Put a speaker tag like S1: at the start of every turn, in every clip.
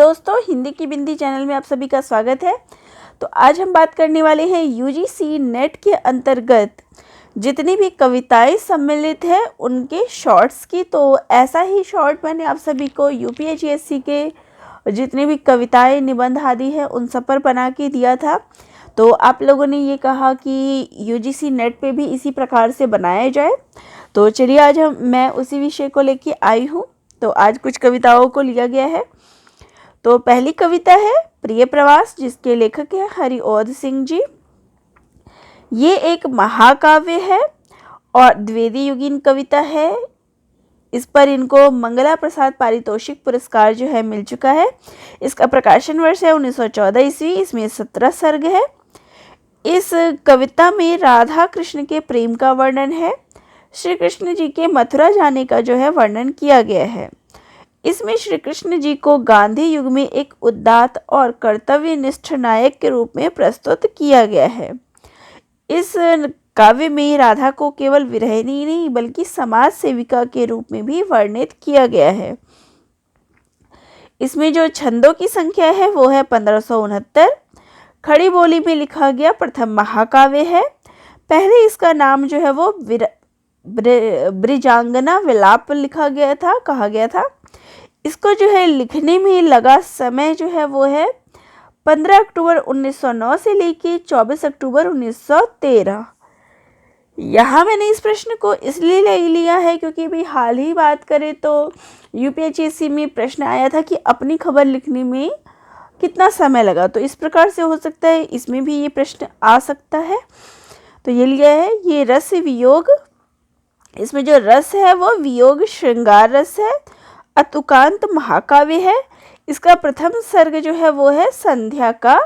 S1: दोस्तों, हिंदी की बिंदी चैनल में आप सभी का स्वागत है। तो आज हम बात करने वाले हैं यूजीसी नेट के अंतर्गत जितनी भी कविताएं सम्मिलित हैं उनके शॉर्ट्स की। तो ऐसा ही शॉर्ट मैंने आप सभी को यूपीएससी के जितनी भी कविताएं, निबंध आदि है उन सब पर बना के दिया था। तो आप लोगों ने ये कहा कि यूजीसी नेट पे भी इसी प्रकार से बनाया जाए। तो चलिए आज मैं उसी विषय को लेके आई हूँ। तो आज कुछ कविताओं को लिया गया है। तो पहली कविता है प्रिय प्रवास, जिसके लेखक है हरिओध सिंह जी। ये एक महाकाव्य है और द्विवेदी युगीन कविता है। इस पर इनको मंगला प्रसाद पारितोषिक पुरस्कार जो है मिल चुका है। इसका प्रकाशन वर्ष है 1914 ईस्वी। इसमें 17 सर्ग है। इस कविता में राधा कृष्ण के प्रेम का वर्णन है। श्री कृष्ण जी के मथुरा जाने का जो है वर्णन किया गया है। इसमें श्री कृष्ण जी को गांधी युग में एक उदात्त और कर्तव्यनिष्ठ नायक के रूप में प्रस्तुत किया गया है। इस काव्य में राधा को केवल विरहिणी नहीं बल्कि समाज सेविका के रूप में भी वर्णित किया गया है। इसमें जो छंदों की संख्या है वो है 1569। खड़ी बोली में लिखा गया प्रथम महाकाव्य है। पहले इसका नाम जो है वो ब्रिजांगना विलाप कहा गया था। इसको जो है लिखने में लगा समय जो है वो है 15 अक्टूबर 1909 से लेके 24 अक्टूबर 1913। यहाँ मैंने इस प्रश्न को इसलिए ले लिया है क्योंकि भी हाल ही बात करें तो यूपीएससी में प्रश्न आया था कि अपनी खबर लिखने में कितना समय लगा। तो इस प्रकार से हो सकता है इसमें भी ये प्रश्न आ सकता है। तो ये लिया है ये रस वियोग। इसमें जो रस है वो वियोग श्रृंगार रस है। अतुकांत महाकाव्य है। इसका प्रथम सर्ग जो है वो है संध्या का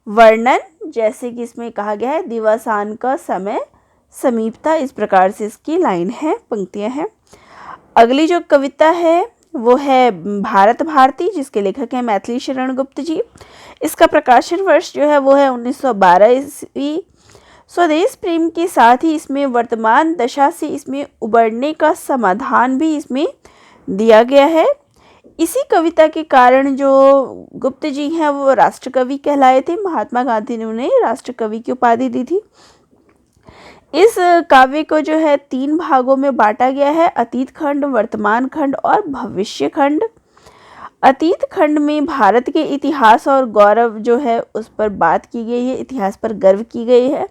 S1: वर्णन, जैसे कि इसमें कहा गया है दिवसान का समय समीप था। इस प्रकार से इसकी लाइन है, पंक्तियां हैं। अगली जो कविता है वो है भारत भारती, जिसके लेखक हैं मैथिली शरण गुप्त जी। इसका प्रकाशन वर्ष जो है वो है 1912 ईस्वी। स्वदेश प्रेम के साथ ही इसमें वर्तमान दशा से इसमें उबरने का समाधान भी इसमें दिया गया है। इसी कविता के कारण जो गुप्त जी हैं वो राष्ट्रकवि कहलाए थे। महात्मा गांधी ने उन्हें राष्ट्रकवि की उपाधि दी थी। इस काव्य को जो है 3 भागों में बांटा गया है, अतीत खंड, वर्तमान खंड और भविष्य खंड। अतीत खंड में भारत के इतिहास और गौरव जो है उस पर बात की गई है, इतिहास पर गर्व की गई है।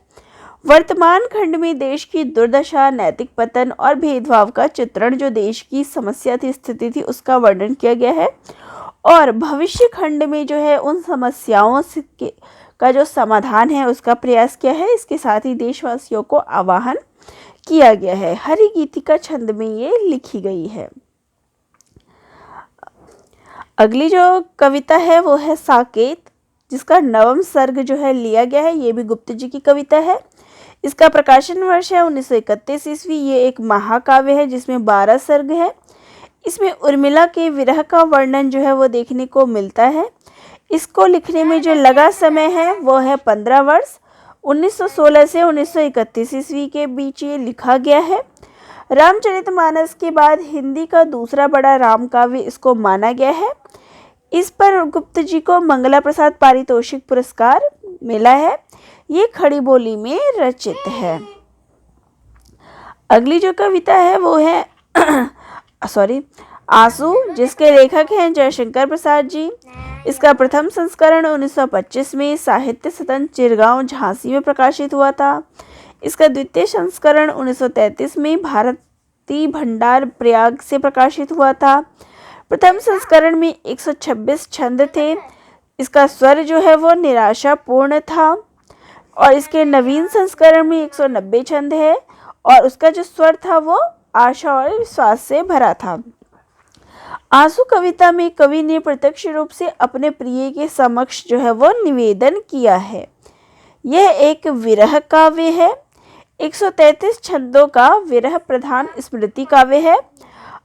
S1: वर्तमान खंड में देश की दुर्दशा, नैतिक पतन और भेदभाव का चित्रण, जो देश की समस्या थी, स्थिति थी, उसका वर्णन किया गया है। और भविष्य खंड में जो है उन समस्याओं का जो समाधान है उसका प्रयास किया है। इसके साथ ही देशवासियों को आह्वान किया गया है। हरि गीतिका छंद में ये लिखी गई है। अगली जो कविता है वो है साकेत, जिसका 9वां सर्ग जो है लिया गया है। ये भी गुप्त जी की कविता है। इसका प्रकाशन वर्ष है 1931 ईस्वी। ये एक महाकाव्य है जिसमें 12 सर्ग है। इसमें उर्मिला के विरह का वर्णन जो है वो देखने को मिलता है। इसको लिखने में जो लगा समय है वो है 15 वर्ष। 1916 से 1931 ईस्वी के बीच ये लिखा गया है। रामचरितमानस के बाद हिंदी का दूसरा बड़ा राम काव्य इसको माना गया है। इस पर गुप्त जी को मंगला प्रसाद पारितोषिक पुरस्कार मिला है। ये खड़ी बोली में रचित है। अगली जो कविता है वो है आंसू, जिसके लेखक हैं जयशंकर प्रसाद जी। इसका प्रथम संस्करण 1925 में साहित्य सदन चिरगांव झांसी में प्रकाशित हुआ था। इसका द्वितीय संस्करण 1933 में भारती भंडार प्रयाग से प्रकाशित हुआ था। प्रथम संस्करण में 126 छंद थे। इसका स्वर जो है वो निराशापूर्ण था। और इसके नवीन संस्करण में 190 छंद है और उसका जो स्वर था वो आशा और विश्वास से भरा था। आंसू कविता में कवि ने प्रत्यक्ष रूप से अपने प्रिय के समक्ष जो है वो निवेदन किया है। यह एक विरह काव्य है। 133 छंदों का विरह प्रधान स्मृति काव्य है।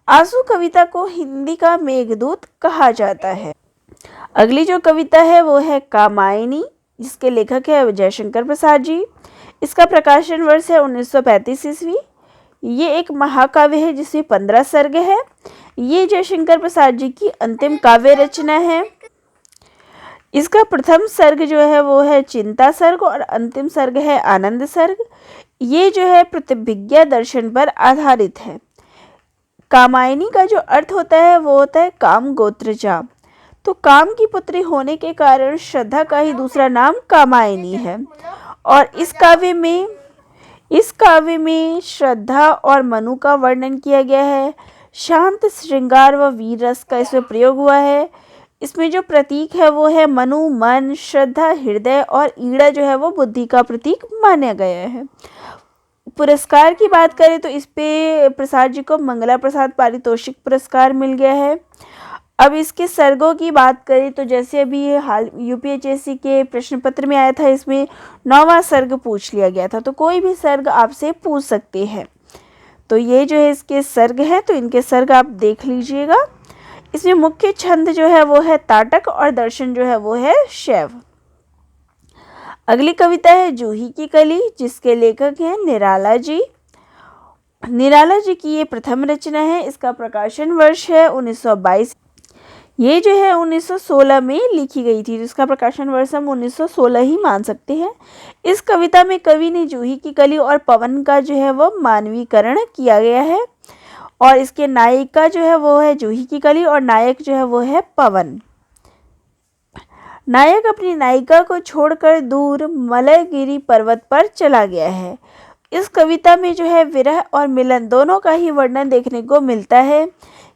S1: आंसू कविता को हिंदी का मेघदूत कहा जाता है। अगली जो कविता है वो है कामायनी, जिसके लेखक है जयशंकर प्रसाद जी। इसका प्रकाशन वर्ष है 1935 ईस्वी। ये एक महाकाव्य है जिसमें 15 सर्ग है। ये जयशंकर प्रसाद जी की अंतिम काव्य रचना है। इसका प्रथम सर्ग जो है वो है चिंता सर्ग और अंतिम सर्ग है आनंद सर्ग। ये जो है प्रतिभिज्ञा दर्शन पर आधारित है। कामायनी का जो अर्थ होता है वो होता है काम गोत्रजा। तो काम की पुत्री होने के कारण श्रद्धा का ही दूसरा नाम कामायनी है। और इस काव्य में श्रद्धा और मनु का वर्णन किया गया है। शांत श्रृंगार व वीर रस का इसमें प्रयोग हुआ है। इसमें जो प्रतीक है वो है मनु मन, श्रद्धा हृदय और ईड़ा जो है वो बुद्धि का प्रतीक माना गया है। पुरस्कार की बात करें तो इस पे प्रसाद जी को मंगला प्रसाद पारितोषिक पुरस्कार मिल गया है। अब इसके सर्गों की बात करें तो जैसे अभी हाल यूपीएचएससी के प्रश्न पत्र में आया था, इसमें 9वां सर्ग पूछ लिया गया था। तो कोई भी सर्ग आपसे पूछ सकते हैं। तो ये जो है इसके सर्ग है, तो इनके सर्ग आप देख लीजिएगा। इसमें मुख्य छंद जो है वो है ताटक और दर्शन जो है वो है शैव। अगली कविता है जूही की कली, जिसके लेखक हैं निराला जी। निराला जी की ये प्रथम रचना है। इसका प्रकाशन वर्ष है 1922। ये जो है 1916 में लिखी गई थी, जिसका प्रकाशन वर्ष हम 1916 ही मान सकते हैं। इस कविता में कवि ने जूही की कली और पवन का जो है वो मानवीकरण किया गया है। और इसके नायिका जो है वो है जूही की कली और नायक जो है वो है पवन। नायक अपनी नायिका को छोड़कर दूर मलयगिरी पर्वत पर चला गया है। इस कविता में जो है विरह और मिलन दोनों का ही वर्णन देखने को मिलता है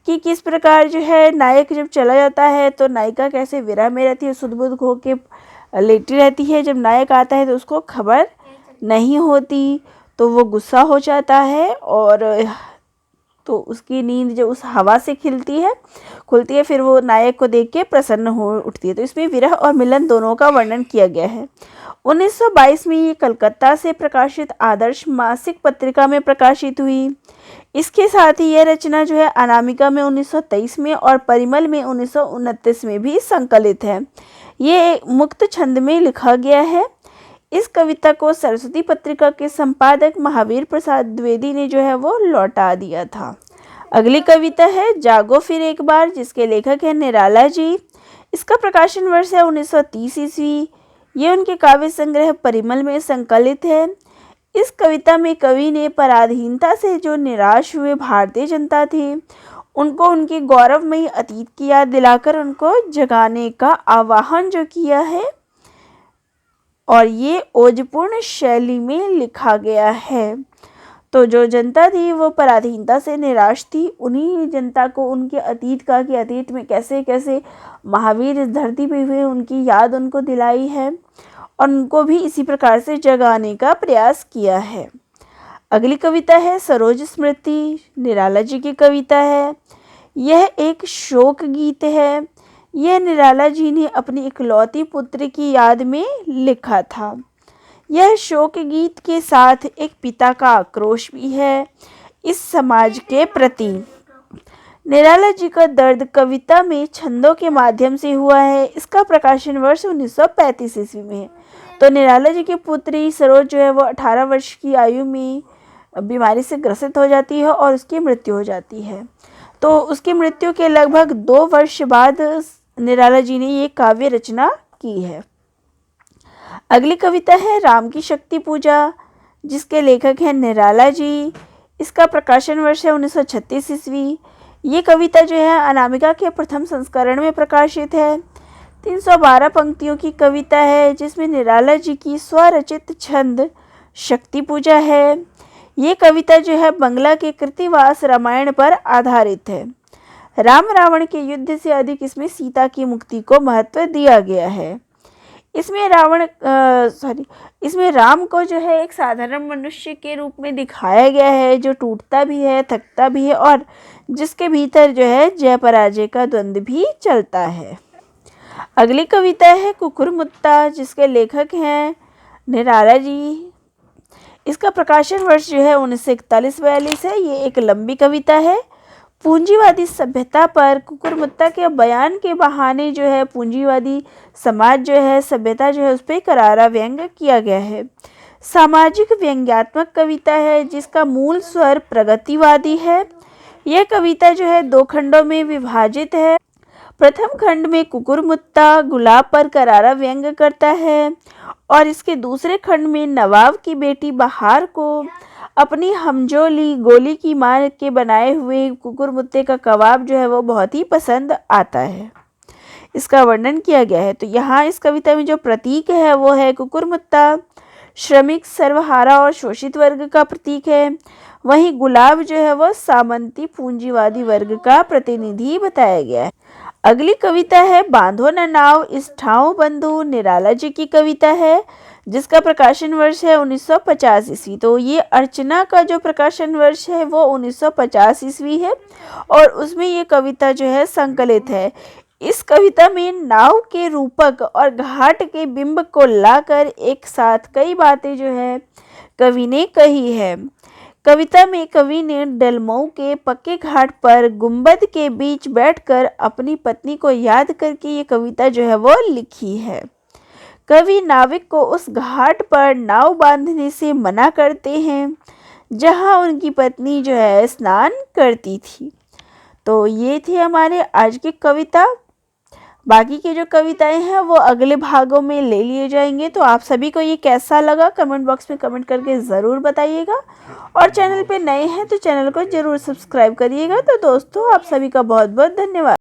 S1: कि किस प्रकार जो है नायक जब चला जाता है तो नायिका कैसे विरह में रहती है, सुध-बुध खो के लेटी रहती है। जब नायक आता है तो उसको खबर नहीं होती, तो वो गुस्सा हो जाता है और तो उसकी नींद जो उस हवा से खुलती है, फिर वो नायक को देख के प्रसन्न हो उठती है। तो इसमें विरह और मिलन दोनों का वर्णन किया गया है। 1922 में ये कलकत्ता से प्रकाशित आदर्श मासिक पत्रिका में प्रकाशित हुई। इसके साथ ही यह रचना जो है अनामिका में 1923 में और परिमल में 1929 में भी संकलित है। ये मुक्त छंद में लिखा गया है। इस कविता को सरस्वती पत्रिका के संपादक महावीर प्रसाद द्विवेदी ने जो है वो लौटा दिया था। अगली कविता है जागो फिर एक बार, जिसके लेखक है निराला जी। इसका प्रकाशन वर्ष है 1930 ईस्वी। ये उनके काव्य संग्रह परिमल में संकलित है। इस कविता में कवि ने पराधीनता से जो निराश हुए भारतीय जनता थी, उनको उनके गौरवमयी अतीत की याद दिलाकर उनको जगाने का आह्वान जो किया है, और ये ओजपूर्ण शैली में लिखा गया है। तो जो जनता थी वो पराधीनता से निराश थी, उन्हीं जनता को उनके अतीत का कि अतीत में कैसे कैसे महावीर इस धरती पे हुए उनकी याद उनको दिलाई है और उनको भी इसी प्रकार से जगाने का प्रयास किया है। अगली कविता है सरोज स्मृति, निराला जी की कविता है। यह एक शोक गीत है। यह निराला जी ने अपनी इकलौती पुत्र की याद में लिखा था। यह शोक गीत के साथ एक पिता का आक्रोश भी है इस समाज के प्रति। निराला जी का दर्द कविता में छंदों के माध्यम से हुआ है। इसका प्रकाशन वर्ष 1935 ईस्वी में है। तो निराला जी की पुत्री सरोज जो है वो 18 वर्ष की आयु में बीमारी से ग्रसित हो जाती है और उसकी मृत्यु हो जाती है। तो उसकी मृत्यु के लगभग 2 वर्ष बाद निराला जी ने ये काव्य रचना की है। अगली कविता है राम की शक्ति पूजा, जिसके लेखक हैं निराला जी। इसका प्रकाशन वर्ष है 1936 ईस्वी। ये कविता जो है अनामिका के प्रथम संस्करण में प्रकाशित है। 312 पंक्तियों की कविता है, जिसमें निराला जी की स्वरचित छंद शक्ति पूजा है। ये कविता जो है बंगला के कृतिवास रामायण पर आधारित है। राम रावण के युद्ध से अधिक इसमें सीता की मुक्ति को महत्व दिया गया है। इसमें राम को जो है एक साधारण मनुष्य के रूप में दिखाया गया है, जो टूटता भी है, थकता भी है और जिसके भीतर जो है जय पराजय का द्वंद्व भी चलता है। अगली कविता है कुकुरमुत्ता, जिसके लेखक हैं निराला जी। इसका प्रकाशन वर्ष जो है 1941-42 है। ये एक लंबी कविता है। पूंजीवादी सभ्यता पर कुकुरमुत्ता के बयान के बहाने जो है पूंजीवादी समाज जो है, सभ्यता जो है, उस पर करारा व्यंग किया गया है। सामाजिक व्यंग्यात्मक कविता है, जिसका मूल स्वर प्रगतिवादी है। यह कविता जो है 2 खंडों में विभाजित है। प्रथम खंड में कुकुरमुत्ता गुलाब पर करारा व्यंग करता है और इसके दूसरे खंड में नवाब की बेटी बहार को अपनी हमजोली गोली की मार के बनाए हुए कुकुरमुत्ते का कबाब जो है वो बहुत ही पसंद आता है। इसका वर्णन किया गया है। तो यहाँ इस कविता में जो प्रतीक है वो है कुकुरमुत्ता, श्रमिक, सर्वहारा और शोषित वर्ग का प्रतीक है। वहीं गुलाब जो है वो सामंती पूंजीवादी वर्ग का प्रतिनिधि बताया गया है। अगली कविता है बांधो न नाव इस ठाव बंधु, निराला जी की कविता है जिसका प्रकाशन वर्ष है 1950 ईस्वी। तो ये अर्चना का जो प्रकाशन वर्ष है वो 1950 ईस्वी है और उसमें ये कविता जो है संकलित है। इस कविता में नाव के रूपक और घाट के बिंब को लाकर एक साथ कई बातें जो है कवि ने कही है। कविता में कवि ने डलमऊ के पक्के घाट पर गुंबद के बीच बैठकर अपनी पत्नी को याद करके ये कविता जो है वो लिखी है। कवि नाविक को उस घाट पर नाव बांधने से मना करते हैं जहां उनकी पत्नी जो है स्नान करती थी। तो ये थी हमारे आज की कविता। बाकी की जो कविताएं हैं वो अगले भागों में ले लिए जाएंगे। तो आप सभी को ये कैसा लगा कमेंट बॉक्स में कमेंट करके ज़रूर बताइएगा और चैनल पे नए हैं तो चैनल को ज़रूर सब्सक्राइब करिएगा। तो दोस्तों आप सभी का बहुत बहुत धन्यवाद।